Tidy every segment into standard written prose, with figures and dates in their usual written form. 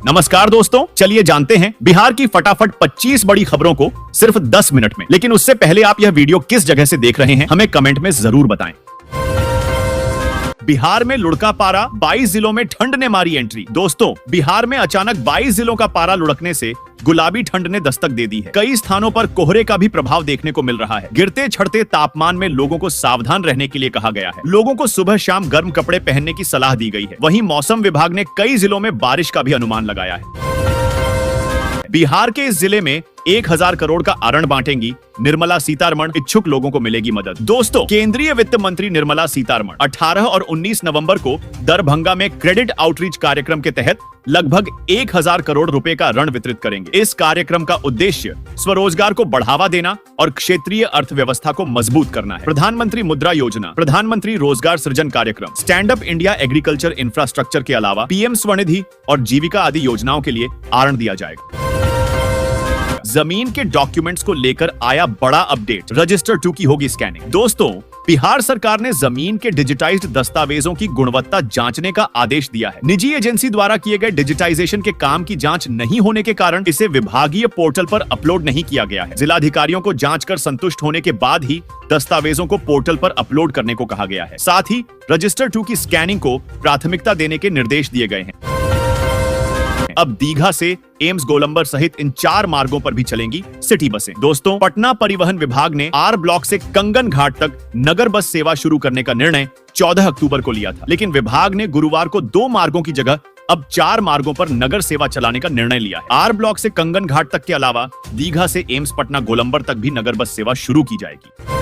नमस्कार दोस्तों, चलिए जानते हैं बिहार की फटाफट 25 बड़ी खबरों को सिर्फ 10 मिनट में। लेकिन उससे पहले आप यह वीडियो किस जगह से देख रहे हैं हमें कमेंट में जरूर बताएं। बिहार में लुढ़का पारा, 22 जिलों में ठंड ने मारी एंट्री। दोस्तों, बिहार में अचानक 22 जिलों का पारा लुढ़कने से गुलाबी ठंड ने दस्तक दे दी है। कई स्थानों पर कोहरे का भी प्रभाव देखने को मिल रहा है। गिरते छड़ते तापमान में लोगों को सावधान रहने के लिए कहा गया है। लोगों को सुबह शाम गर्म कपड़े पहनने की सलाह दी गई है। वहीं मौसम विभाग ने कई जिलों में बारिश का भी अनुमान लगाया है। बिहार के इस जिले में 1000 करोड़ का अरण बांटेंगी निर्मला सीतारमण, इच्छुक लोगों को मिलेगी मदद। दोस्तों, केंद्रीय वित्त मंत्री निर्मला सीतारमण 18 और 19 नवंबर को दरभंगा में क्रेडिट आउटरीच कार्यक्रम के तहत लगभग 1000 करोड़ रुपए का ऋण वितरित करेंगे। इस कार्यक्रम का उद्देश्य स्वरोजगार को बढ़ावा देना और क्षेत्रीय अर्थव्यवस्था को मजबूत करना है। प्रधानमंत्री मुद्रा योजना, प्रधानमंत्री रोजगार सृजन कार्यक्रम, stand up India agriculture infrastructure के अलावा पीएम स्वनिधि और जीविका आदि योजनाओं के लिए अरण दिया जाएगा। जमीन के डॉक्यूमेंट्स को लेकर आया बड़ा अपडेट, रजिस्टर 2 की होगी स्कैनिंग। दोस्तों, बिहार सरकार ने जमीन के डिजिटाइज्ड दस्तावेजों की गुणवत्ता जांचने का आदेश दिया है। निजी एजेंसी द्वारा किए गए डिजिटाइजेशन के काम की जांच नहीं होने के कारण इसे विभागीय पोर्टल पर अपलोड नहीं किया गया है। जिलाधिकारियों को जांच कर संतुष्ट होने के बाद ही दस्तावेजों को पोर्टल पर अपलोड करने को कहा गया है। साथ ही रजिस्टर 2 की स्कैनिंग को प्राथमिकता देने के निर्देश दिए गए हैं। अब दीघा से एम्स गोलंबर सहित इन 4 मार्गों पर भी चलेंगी सिटी बसें। दोस्तों, पटना परिवहन विभाग ने आर ब्लॉक से कंगन घाट तक नगर बस सेवा शुरू करने का निर्णय 14 अक्टूबर को लिया था, लेकिन विभाग ने गुरुवार को 2 मार्गों की जगह अब 4 मार्गों पर नगर सेवा चलाने का निर्णय लिया है। आर ब्लॉक से कंगन घाट तक के अलावा दीघा से एम्स पटना गोलंबर तक भी नगर बस सेवा शुरू की जाएगी।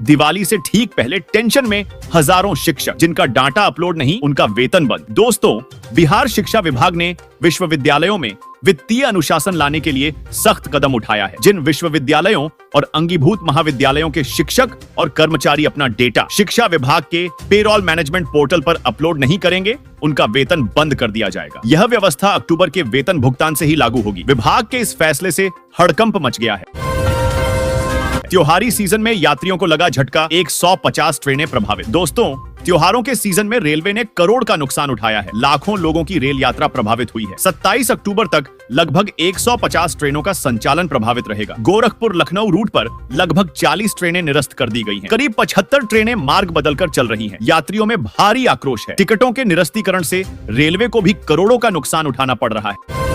दिवाली से ठीक पहले टेंशन में हजारों शिक्षक, जिनका डाटा अपलोड नहीं उनका वेतन बंद। दोस्तों, बिहार शिक्षा विभाग ने विश्वविद्यालयों में वित्तीय अनुशासन लाने के लिए सख्त कदम उठाया है। जिन विश्वविद्यालयों और अंगीभूत महाविद्यालयों के शिक्षक और कर्मचारी अपना डेटा शिक्षा विभाग के पेरोल मैनेजमेंट पोर्टल पर अपलोड नहीं करेंगे, उनका वेतन बंद कर दिया जाएगा। यह व्यवस्था अक्टूबर के वेतन भुगतान से ही लागू होगी। विभाग के इस फैसले से हड़कंप मच गया है। त्योहारी सीजन में यात्रियों को लगा झटका, 150 ट्रेनें प्रभावित। दोस्तों, त्योहारों के सीजन में रेलवे ने करोड़ का नुकसान उठाया है। लाखों लोगों की रेल यात्रा प्रभावित हुई है। 27 अक्टूबर तक लगभग 150 ट्रेनों का संचालन प्रभावित रहेगा। गोरखपुर लखनऊ रूट पर लगभग 40 ट्रेनें निरस्त कर दी गई हैं। करीब 75 ट्रेनें मार्ग बदलकर चल रही हैं। यात्रियों में भारी आक्रोश है। टिकटों के निरस्तीकरण से रेलवे को भी करोड़ों का नुकसान उठाना पड़ रहा है।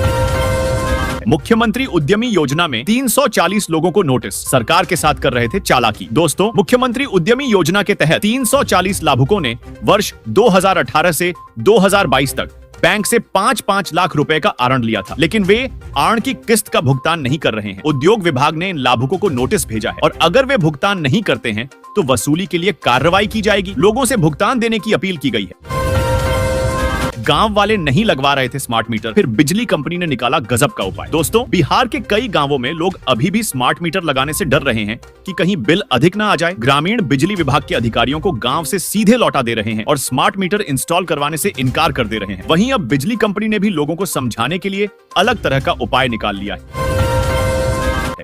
मुख्यमंत्री उद्यमी योजना में 340 लोगों को नोटिस, सरकार के साथ कर रहे थे चालाकी। दोस्तों, मुख्यमंत्री उद्यमी योजना के तहत 340 लाभुकों ने वर्ष 2018 से 2022 तक बैंक से 5-5 लाख रुपए का अरण लिया था, लेकिन वे अरण की किस्त का भुगतान नहीं कर रहे हैं। उद्योग विभाग ने इन लाभुकों को नोटिस भेजा है और अगर वे भुगतान नहीं करते हैं तो वसूली के लिए कार्रवाई की जाएगी। लोगों से भुगतान देने की अपील की गई है। गांव वाले नहीं लगवा रहे थे स्मार्ट मीटर, फिर बिजली कंपनी ने निकाला गजब का उपाय। दोस्तों, बिहार के कई गांवों में लोग अभी भी स्मार्ट मीटर लगाने से डर रहे हैं कि कहीं बिल अधिक ना आ जाए। ग्रामीण बिजली विभाग के अधिकारियों को गांव से सीधे लौटा दे रहे हैं और स्मार्ट मीटर इंस्टॉल करवाने से इनकार कर दे रहे हैं। वहीं अब बिजली कंपनी ने भी लोगों को समझाने के लिए अलग तरह का उपाय निकाल लिया है।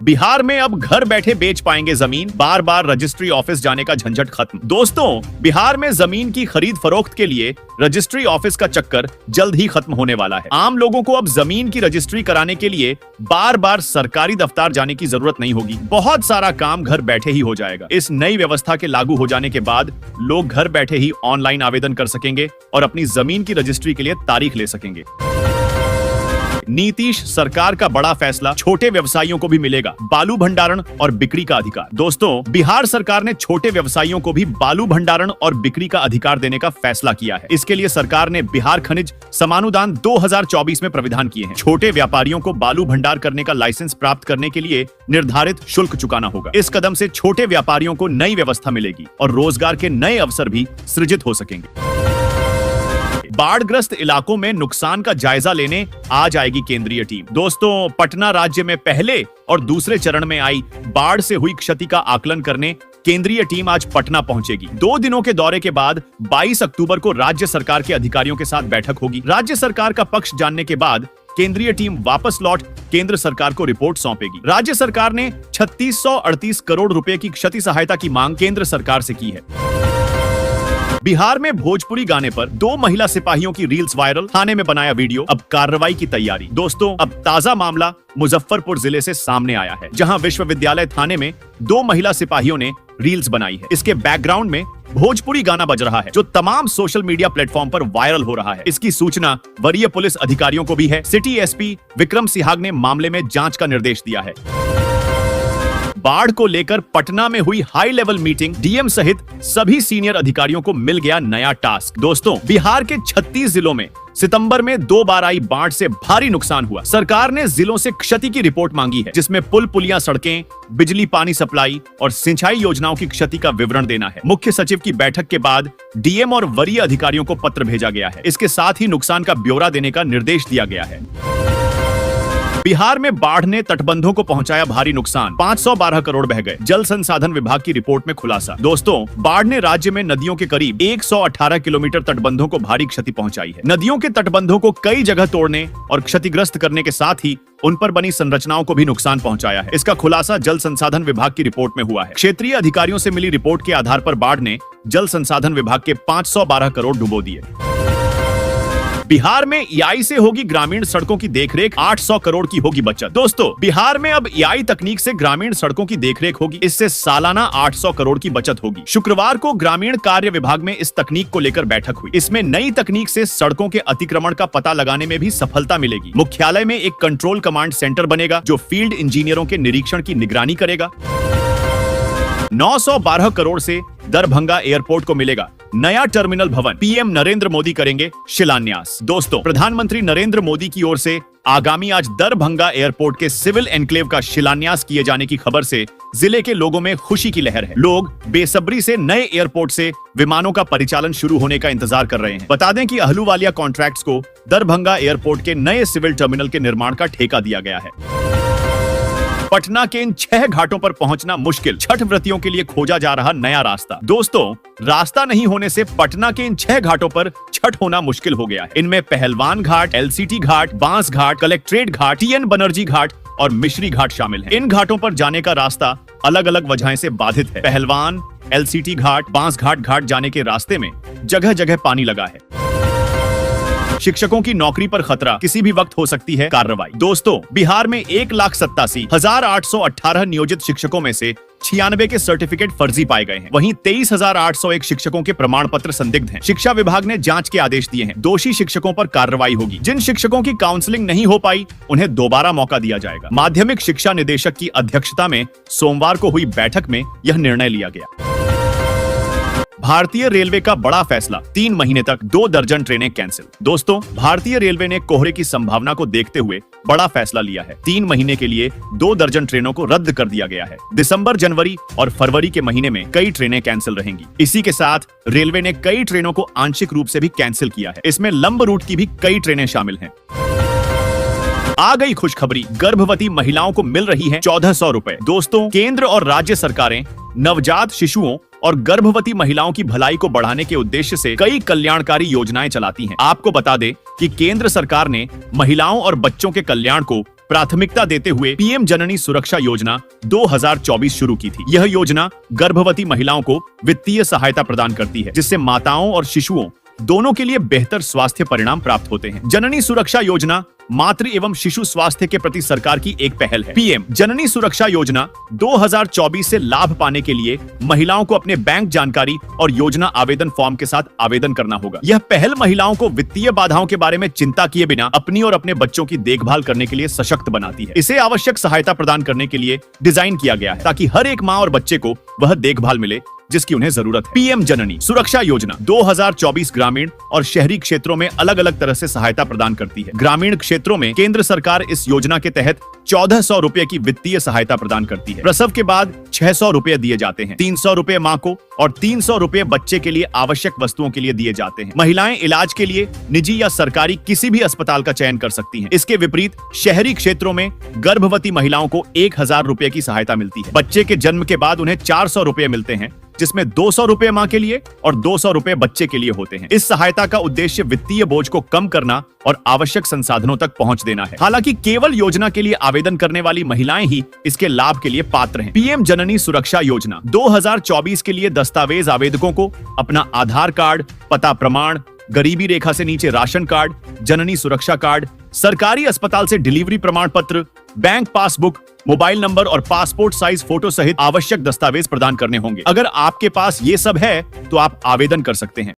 बिहार में अब घर बैठे बेच पाएंगे जमीन, बार बार रजिस्ट्री ऑफिस जाने का झंझट खत्म। दोस्तों, बिहार में जमीन की खरीद फरोख्त के लिए रजिस्ट्री ऑफिस का चक्कर जल्द ही खत्म होने वाला है। आम लोगों को अब जमीन की रजिस्ट्री कराने के लिए बार बार सरकारी दफ्तर जाने की जरूरत नहीं होगी। बहुत सारा काम घर बैठे ही हो जाएगा। इस नई व्यवस्था के लागू हो जाने के बाद लोग घर बैठे ही ऑनलाइन आवेदन कर सकेंगे और अपनी जमीन की रजिस्ट्री के लिए तारीख ले सकेंगे। नीतीश सरकार का बड़ा फैसला, छोटे व्यवसायियों को भी मिलेगा बालू भंडारण और बिक्री का अधिकार। दोस्तों, बिहार सरकार ने छोटे व्यवसायियों को भी बालू भंडारण और बिक्री का अधिकार देने का फैसला किया है। इसके लिए सरकार ने बिहार खनिज समानुदान 2024 में प्राविधान किए हैं। छोटे व्यापारियों को बालू भंडार करने का लाइसेंस प्राप्त करने के लिए निर्धारित शुल्क चुकाना होगा। इस कदम से छोटे व्यापारियों को नई व्यवस्था मिलेगी और रोजगार के नए अवसर भी सृजित हो सकेंगे। बाढ़ग्रस्त इलाकों में नुकसान का जायजा लेने आ जाएगी केंद्रीय टीम। दोस्तों, पटना राज्य में पहले और दूसरे चरण में आई बाढ़ से हुई क्षति का आकलन करने केंद्रीय टीम आज पटना पहुंचेगी। 2 दिनों के दौरे के बाद 22 अक्टूबर को राज्य सरकार के अधिकारियों के साथ बैठक होगी। राज्य सरकार का पक्ष जानने के बाद केंद्रीय टीम वापस लौट केंद्र सरकार को रिपोर्ट सौंपेगी। राज्य सरकार ने 3638 करोड़ रुपए की क्षति सहायता की मांग केंद्र सरकार से की है। बिहार में भोजपुरी गाने पर 2 महिला सिपाहियों की रील्स वायरल, थाने में बनाया वीडियो, अब कार्रवाई की तैयारी। दोस्तों, अब ताजा मामला मुजफ्फरपुर जिले से सामने आया है, जहां विश्वविद्यालय थाने में 2 महिला सिपाहियों ने रील्स बनाई है। इसके बैकग्राउंड में भोजपुरी गाना बज रहा है, जो तमाम सोशल मीडिया प्लेटफॉर्म पर वायरल हो रहा है। इसकी सूचना वरीय पुलिस अधिकारियों को भी है। सिटी एसपी विक्रम सिहाग ने मामले में जांच का निर्देश दिया है। बाढ़ को लेकर पटना में हुई हाई लेवल मीटिंग, डीएम सहित सभी सीनियर अधिकारियों को मिल गया नया टास्क। दोस्तों, बिहार के 36 जिलों में सितंबर में 2 बार आई बाढ़ से भारी नुकसान हुआ। सरकार ने जिलों से क्षति की रिपोर्ट मांगी है, जिसमें पुल पुलियां, सड़कें, बिजली पानी सप्लाई और सिंचाई योजनाओं की क्षति का विवरण देना है। मुख्य सचिव की बैठक के बाद डीएम और वरीय अधिकारियों को पत्र भेजा गया है। इसके साथ ही नुकसान का ब्यौरा देने का निर्देश दिया गया है। बिहार में बाढ़ ने तटबंधों को पहुंचाया भारी नुकसान, 512 करोड़ बह गए। जल संसाधन विभाग की रिपोर्ट में खुलासा। दोस्तों, बाढ़ ने राज्य में नदियों के करीब 118 किलोमीटर तटबंधों को भारी क्षति पहुंचाई है। नदियों के तटबंधों को कई जगह तोड़ने और क्षतिग्रस्त करने के साथ ही उन पर बनी संरचनाओं को भी नुकसान पहुंचाया है। इसका खुलासा जल संसाधन विभाग की रिपोर्ट में हुआ है। क्षेत्रीय अधिकारियों से मिली रिपोर्ट के आधार पर बाढ़ ने जल संसाधन विभाग के 512 करोड़ डुबो दिए। बिहार में एआई से होगी ग्रामीण सड़कों की देखरेख, 800 करोड़ की होगी बचत। दोस्तों, बिहार में अब एआई तकनीक से ग्रामीण सड़कों की देखरेख होगी। इससे सालाना 800 करोड़ की बचत होगी। शुक्रवार को ग्रामीण कार्य विभाग में इस तकनीक को लेकर बैठक हुई। इसमें नई तकनीक से सड़कों के अतिक्रमण का पता लगाने में भी सफलता मिलेगी। मुख्यालय में एक कंट्रोल कमांड सेंटर बनेगा, जो फील्ड इंजीनियरों के निरीक्षण की निगरानी करेगा। 912 करोड़ से दरभंगा एयरपोर्ट को मिलेगा नया टर्मिनल भवन, पीएम नरेंद्र मोदी करेंगे शिलान्यास। दोस्तों, प्रधानमंत्री नरेंद्र मोदी की ओर से आगामी आज दरभंगा एयरपोर्ट के सिविल एनक्लेव का शिलान्यास किए जाने की खबर से जिले के लोगों में खुशी की लहर है। लोग बेसब्री से नए एयरपोर्ट से विमानों का परिचालन शुरू होने का इंतजार कर रहे हैं। बता दें कि अहलूवालिया कॉन्ट्रैक्ट्स को दरभंगा एयरपोर्ट के नए सिविल टर्मिनल के निर्माण का ठेका दिया गया है। पटना के इन 6 घाटों पर पहुंचना मुश्किल, छठ व्रतियों के लिए खोजा जा रहा नया रास्ता। दोस्तों, रास्ता नहीं होने से पटना के इन 6 घाटों पर छठ होना मुश्किल हो गया है। इनमें पहलवान घाट, एलसीटी घाट, बांस घाट, कलेक्ट्रेट घाट, टीएन बनर्जी घाट और मिश्री घाट शामिल हैं। इन घाटों पर जाने का रास्ता अलग अलग वजह से बाधित है। पहलवान, एलसीटी घाट, बांस घाट जाने के रास्ते में जगह जगह पानी लगा है। शिक्षकों की नौकरी पर खतरा, किसी भी वक्त हो सकती है कार्रवाई। दोस्तों, बिहार में 1,87,818 नियोजित शिक्षकों में से 96 के सर्टिफिकेट फर्जी पाए गए हैं। वहीं 23,801 शिक्षकों के प्रमाण पत्र संदिग्ध हैं। शिक्षा विभाग ने जांच के आदेश दिए हैं। दोषी शिक्षकों पर कार्रवाई होगी। जिन शिक्षकों की काउंसलिंग नहीं हो पाई, उन्हें दोबारा मौका दिया जाएगा। माध्यमिक शिक्षा निदेशक की अध्यक्षता में सोमवार को हुई बैठक में यह निर्णय लिया गया। भारतीय रेलवे का बड़ा फैसला, 3 महीने तक 2 दर्जन ट्रेनें कैंसिल। दोस्तों, भारतीय रेलवे ने कोहरे की संभावना को देखते हुए बड़ा फैसला लिया है। 3 महीने के लिए 2 दर्जन ट्रेनों को रद्द कर दिया गया है। दिसंबर, जनवरी और फरवरी के महीने में कई ट्रेनें कैंसिल रहेंगी। इसी के साथ रेलवे ने कई ट्रेनों को आंशिक रूप से भी कैंसिल किया है। इसमें लंब रूट की भी कई ट्रेनें शामिल हैं। आ गई खुशखबरी, गर्भवती महिलाओं को मिल रही है 1400 रुपए। दोस्तों, केंद्र और राज्य सरकारें नवजात शिशुओं और गर्भवती महिलाओं की भलाई को बढ़ाने के उद्देश्य से कई कल्याणकारी योजनाएं चलाती हैं। आपको बता दें कि केंद्र सरकार ने महिलाओं और बच्चों के कल्याण को प्राथमिकता देते हुए पीएम जननी सुरक्षा योजना 2024 शुरू की थी। यह योजना गर्भवती महिलाओं को वित्तीय सहायता प्रदान करती है, जिससे माताओं और शिशुओं दोनों के लिए बेहतर स्वास्थ्य परिणाम प्राप्त होते हैं। जननी सुरक्षा योजना मातृ एवं शिशु स्वास्थ्य के प्रति सरकार की एक पहल है। पीएम जननी सुरक्षा योजना 2024 से लाभ पाने के लिए महिलाओं को अपने बैंक जानकारी और योजना आवेदन फॉर्म के साथ आवेदन करना होगा। यह पहल महिलाओं को वित्तीय बाधाओं के बारे में चिंता किए बिना अपनी और अपने बच्चों की देखभाल करने के लिए सशक्त बनाती है। इसे आवश्यक सहायता प्रदान करने के लिए डिजाइन किया गया है, ताकि हर एक माँ और बच्चे को वह देखभाल मिले जिसकी उन्हें जरूरत है। पीएम जननी सुरक्षा योजना 2024 ग्रामीण और शहरी क्षेत्रों में अलग अलग तरह से सहायता प्रदान करती है। ग्रामीण क्षेत्रों में केंद्र सरकार इस योजना के तहत 1400 रुपए की वित्तीय सहायता प्रदान करती है। प्रसव के बाद 600 रुपए दिए जाते हैं। 300 रुपए माँ को और 300 रुपए बच्चे के लिए आवश्यक वस्तुओं के लिए दिए जाते हैं। महिलाएं इलाज के लिए निजी या सरकारी किसी भी अस्पताल का चयन कर सकती हैं। इसके विपरीत शहरी क्षेत्रों में गर्भवती महिलाओं को 1000 रुपए की सहायता मिलती है। बच्चे के जन्म के बाद उन्हें 400 रुपए मिलते हैं, जिसमें 200 रुपए मां के लिए और 200 रुपए बच्चे के लिए होते हैं। इस सहायता का उद्देश्य वित्तीय बोझ को कम करना और आवश्यक संसाधनों तक पहुंच देना है। हालांकि केवल योजना के लिए आवेदन आवेदन करने वाली महिलाएं ही इसके लाभ के लिए पात्र हैं। पीएम जननी सुरक्षा योजना 2024 के लिए दस्तावेज आवेदकों को अपना आधार कार्ड, पता प्रमाण, गरीबी रेखा से नीचे राशन कार्ड, जननी सुरक्षा कार्ड, सरकारी अस्पताल से डिलीवरी प्रमाण पत्र, बैंक पासबुक, मोबाइल नंबर और पासपोर्ट साइज फोटो सहित आवश्यक दस्तावेज प्रदान करने होंगे। अगर आपके पास ये सब है तो आप आवेदन कर सकते हैं।